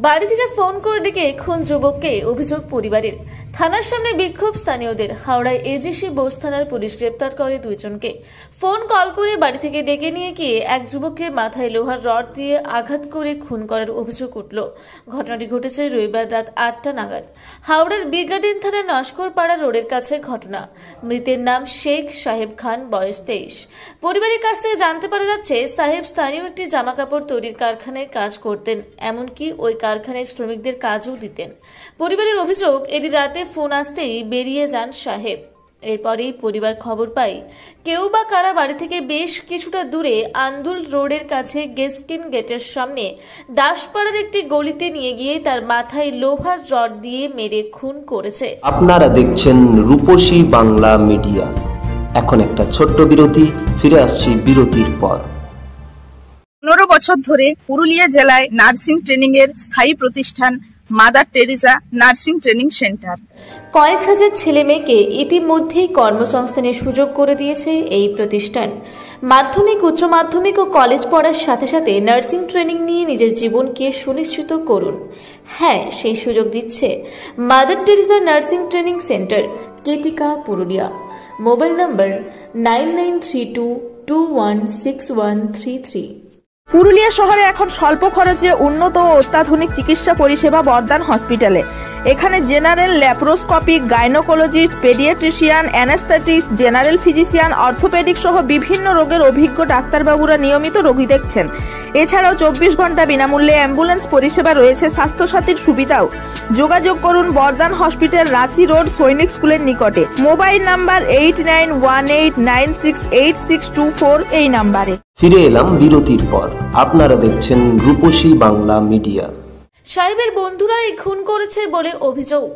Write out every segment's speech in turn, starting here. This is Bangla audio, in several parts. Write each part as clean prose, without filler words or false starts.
বাড়ি থেকে ফোন করে ডেকে খুন যুবককে অভিযোগ পরিবারের। থানার সামনে বিক্ষোভ স্থানীয়দের। হাওড়ায় এজিসি বোস থানার পুলিশ গ্রেপ্তার করে দুইজনকে। ফোন কল করে বাড়ি থেকে ডেকে নিয়ে গিয়ে এক যুবককে মাথায় লোহার রড দিয়ে আঘাত করে খুন করার অভিযোগ উঠল। ঘটনাটি ঘটেছে রবিবার রাত 8টা নাগাদ। হাওড়ার বিগার্ডেন থানার নস্করপাড়া রোডের কাছে ঘটনা। মৃতের নাম শেখ সাহেব খান, বয়স 23। পরিবারের কাছ থেকে জানতে পারা যাচ্ছে, সাহেব স্থানীয় একটি জামা কাপড় তৈরির কারখানায় কাজ করতেন, এমনকি ওই কারখানায় শ্রমিকদের কাজও দিতেন। পরিবারের অভিযোগ, এদিন রাতে ফোন আসতেই বেরিয়ে যান সাহেব। এরপরেই পরিবার খবর পায় কেউ বা কারা বাড়ি থেকে বেশ কিছুটা দূরে আন্দুল রোডের কাছে গেস্কিন গেটের সামনে দাসপাড়ার একটি গলিতে নিয়ে গিয়ে তার মাথায় লোহার রড দিয়ে মেরে খুন করেছে। আপনারা দেখছেন রূপসী বাংলা মিডিয়া। এখন একটা ছোট্ট বিরতি, ফিরে আসছি বিরতির পর। 15 বছর ধরে পুরুলিয়া জেলায় নার্সিং ট্রেনিং এর স্থায়ী প্রতিষ্ঠান mother Teresa nursing training centre কয়েক হাজার ছেলে মেয়েকে ইতিমধ্যেই কর্মসংস্থানের সুযোগ করে দিয়েছে এই প্রতিষ্ঠান। মাধ্যমিক, উচ্চ মাধ্যমিক ও কলেজ পড়ার সাথে সাথে নার্সিং ট্রেনিং নিয়ে নিজের জীবনকে সুনিশ্চিত করুন। হ্যাঁ, সেই সুযোগ দিচ্ছে Mother Teresa nursing training centre, Ketika, Purulia. Mobile number 9932216133। Purulia শহরে এখন স্বল্প খরচে উন্নত ও অত্যাধুনিক চিকিৎসা পরিষেবা বর্দান হসপিটালে। এখানে general, laparoscopic, gynaecologist, paediatrician, anaesthetist, general physician, orthopaedic সহ বিভিন্ন রোগের অভিজ্ঞ ডাক্তারবাবুরা নিয়মিত রোগী দেখছেন। এছাড়াও 24 ঘন্টা বিনামূল্যে অ্যাম্বুলেন্স পরিষেবা রয়েছে, স্বাস্থ্যসাথীর সুবিধাও। যোগাযোগ করুন বর্দান হসপিটাল, রাঁচি রোড, সৈনিক স্কুলের নিকটে। মোবাইল নাম্বার 8918968624 এই নাম্বারে। ফিরে এলাম বিরতির পর। আপনারা দেখছেন রূপসী বাংলা মিডিয়া। সাহেবের বন্ধুরা এই খুন করেছে বলে অভিযোগ।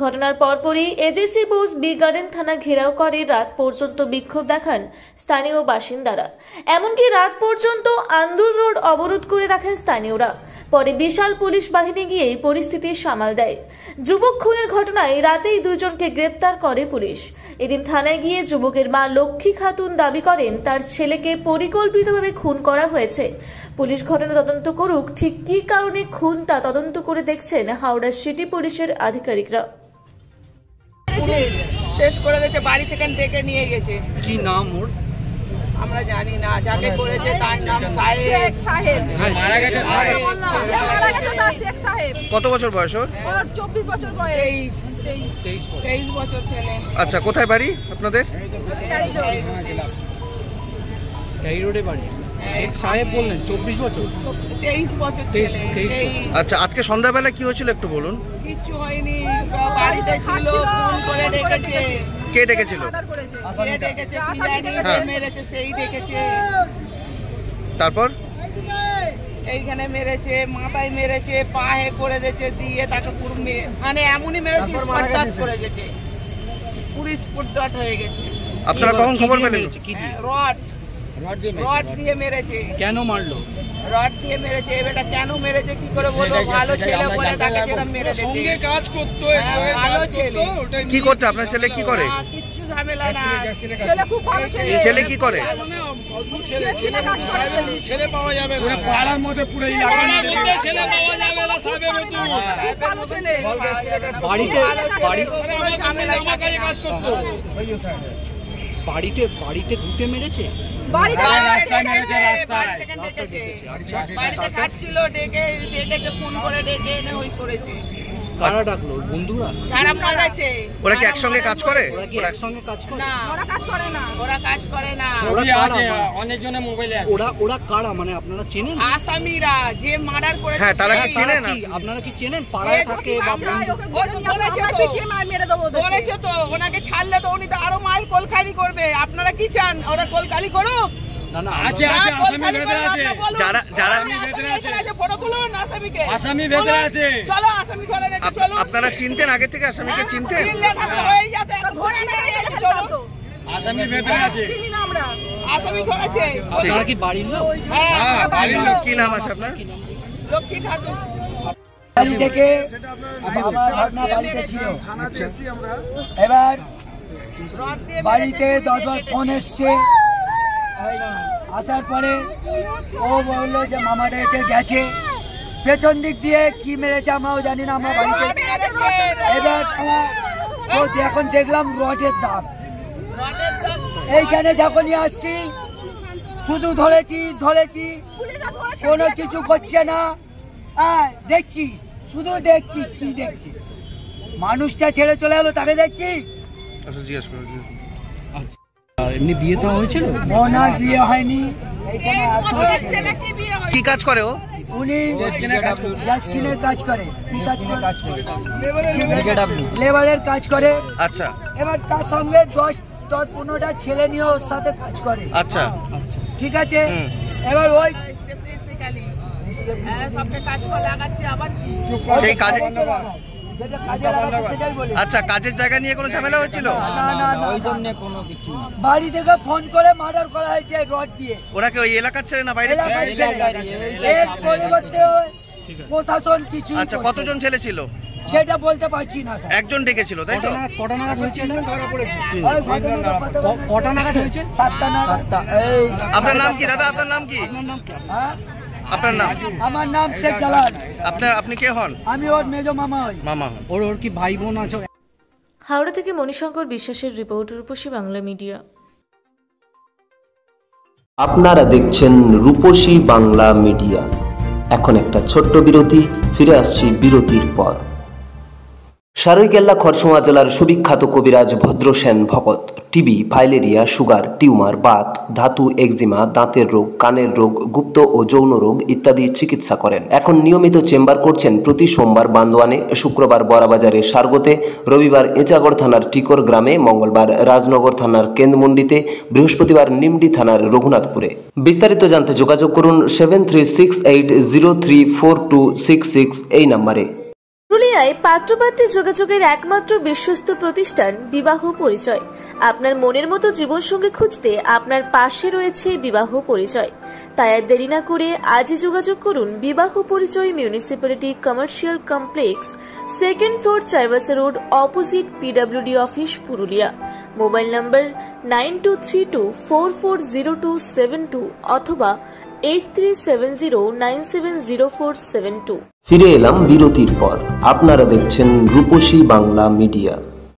ঘটনার পরপরই এজিসি বোস বিগার্ডেন থানা ঘেরাও করে। রাত পর্যন্ত বিক্ষোভ দেখান স্থানীয় বাসিন্দারা। এমনকি রাত পর্যন্ত আন্দুল রোড অবরোধ করে রাখেন স্থানীয়রা। পরে বিশাল পুলিশ বাহিনী গিয়ে পরিস্থিতি সামাল দেয়। যুবক খুনের ঘটনায় রাতেই দুইজনকে গ্রেপ্তার করে পুলিশ। এদিন থানায় গিয়ে যুবকের মা লক্ষ্মী খাতুন দাবি করেন তার ছেলেকে পরিকল্পিতভাবে খুন করা হয়েছে। পুলিশ ঘটনা তদন্ত করুক, ঠিক কী কারণে খুন তা তদন্ত করে দেখছেন হাওড়া সিটি পুলিশের আধিকারিকরা। শেষ করে দিয়েছে, বাড়ি থেকে ডেকে নিয়ে গেছে। কি নাম ওর? আমরা জানি না, যাকে করেছে তার নাম সাহেব। মারা গেছে সাহেব। কত বছর বয়স ওর? 24 বছর বয়স। 23 বছর ছেলে। আচ্ছা, কোথায় বাড়ি আপনাদের? এই রোডে বাড়ি। শেখ সাহেব বললেন 24 বছর। 23 বছর ছেলে। আচ্ছা, আজকে সন্ধ্যাবেলা কি হয়েছিল একটু বলুন। কিচ্ছু হয়নি, বাড়িতে ছিল, ফোন করে ডেকেছে। কে ডেকেছিল? কে ডেকেছে? মেরেছে, সেই ডেকেছে। তারপর এইখানে মেরেছে, মাথায় মেরেছে, পায়ে করে দিয়েছে, দিয়ে তাকে পুরো মানে এমনই মেরেছে, স্পট করে দিয়েছে, পুরো স্পট হয়ে গেছে। আপনারা কখন খবর পেলেন? রড দিয়ে মেরেছে। কেন মারলো? রড দিয়ে মেরেছে। এবারটা কেন মেরেছে কি করে বলবো? ভালো ছেলে বলে তাকে সেরকম মেরে দিয়েছে। সঙ্গে কাজ করতো, ভালো ছেলে। কি করতে? আপনার ছেলে কি করে? কিচ্ছু ঝামেলা না, ছেলে খুব ভালো ছেলে। এই ছেলে কি করে? ছেলে পাওয়া যাবে না পাড়ার মধ্যে, পুরো এলাকার মধ্যে ছেলে পাওয়া যাবে না। সাহেবের মতো ভালো ছেলে। বাড়িতে ঝামেলা আমার কাছে কাজ করতো। বাড়িতে ঢুকে মেরেছে। বাড়িতে খাচ্ছিল, ডেকে ফোন করে ডেকে এনে ওই করেছে। কারা ডাকলো? বন্ধুরা? যারা মারা গেছে। ওরা কি একসঙ্গে কাজ করে? ওরা একসঙ্গে কাজ করে না, ওরা কাজ করে না। ওরা কাজ করে না। অনেকজনের মোবাইলে ওরা কারা মানে আপনারা চেনেন? আসামিরা যে মার্ডার করেছে। হ্যাঁ, তারা কি চেনেন? আপনারা কি চেনেন? পাড়ায় থাকে বা বলেছে তো, ওনাকে ছাড়লে তো উনি তো আরো মাল কলকালি করবে। আপনারা কি চান ওরা কলকালি করুক? আপনারা চিনতেন আগে থেকে? আসামিকে চিনতেন? কি বাড়ির লোক? কি নাম আছে আপনার? লক্ষ্মী খাতুন। বাড়ি থেকে আমার ভাগনা বাড়িতে ছিল। এবার বাড়িতে 10 বার ফোন এসছে। আসার পরে ও বললো যে মামাটা এসে গেছে। পেছন দিক দিয়ে কি মেরেছে আমরাও জানি না, আমরা বাড়িতে। এবার তো এখন দেখলাম রডের দাগ। এইখানে যখনই আসছি শুধু ধরেছি কোনো কিছু করছে না। দেখছি, শুধু দেখছি, কি দেখছি, মানুষটা ছেড়ে চলে গেলো তাকে দেখছি। এমনি বিয়ে তো হয়েছিল? ওনার বিয়ে হয়নি। কি কাজ করে ও? উনি গ্যাসকিনের কাজ করে। কি কাজ করে? লেবারের কাজ করে। আচ্ছা। এবার তার সঙ্গে 10-15টা ছেলে নিয়ে ওর সাথে কাজ করে। আচ্ছা, ঠিক আছে। এবার ওই সেই কাজে, আচ্ছা, কাজের জায়গা নিয়ে কোনো ঝামেলা হয়েছিল? না, ওই জন্য কোনো কিছু। বাড়ি থেকে ফোন করে মার্ডার করা হয়েছে রড দিয়ে। ওরা কি ওই এলাকার ছেলে না বাইরে? প্রশাসন কিছু। আচ্ছা, কতজন ছেলে ছিল সেটা বলতে পারছি না স্যার। একজন ডেকেছিল, তাই তো? কটা নাগাদ হয়েছে? কটা নাগাদ হয়েছে? 7টা নাগাদ। আপনার নাম কি দাদা? আপনার নাম কি? আপনার নাম? আমার নাম শেখ জালাল। আপনি কে হন? আমি ওর মেজো মামা হই। মামা হন। ওর কি ভাই বোন আছে? হাওড়া থেকে মণিশঙ্কর বিশ্বাসের রিপোর্ট, রূপসী বাংলা মিডিয়া। আপনারা দেখছেন রূপসী বাংলা মিডিয়া। এখন একটা ছোট্ট বিরতি, ফিরে আসছি বিরতির পর। সারৈকেল্লা খরসোয়া জেলার সুবিখ্যাত কবিরাজ Bhadrasen Bhagat TB, filaria, sugar, tumour, Baat, ধাতু, এক্সিমা, দাঁতের রোগ, কানের রোগ, গুপ্ত ও যৌন রোগ ইত্যাদি চিকিৎসা করেন। এখন নিয়মিত চেম্বার করছেন প্রতি সোমবার বান্দোয়ানে, শুক্রবার বড়াবাজারে সারগোতে, রবিবার এঁচাগড় থানার টিকর গ্রামে, মঙ্গলবার রাজনগর থানার কেন্দ্রমন্ডিতে, বৃহস্পতিবার নিমডি থানার রঘুনাথপুরে। বিস্তারিত জানতে যোগাযোগ করুন 7368034266 এই নম্বরে। পুরুলিয়ায় পাত্রপাত্রী যোগাযোগের একমাত্র বিশ্বস্ত প্রতিষ্ঠান বিবাহ পরিচয়। আপনার মনের মতো জীবনসঙ্গী খুঁজতে আপনার পাশে রয়েছে বিবাহ পরিচয়। তাই আর দেরি না করে আজই যোগাযোগ করুন বিবাহ পরিচয়, municipality commercial complex, 2nd floor, Chaibasa road, opposite PWD office, Purulia. Mobile নম্বর 9232440272 অথবা 8370970472। ফিরে এলাম বিরতির পর। আপনারা দেখছেন রূপসী বাংলা মিডিয়া।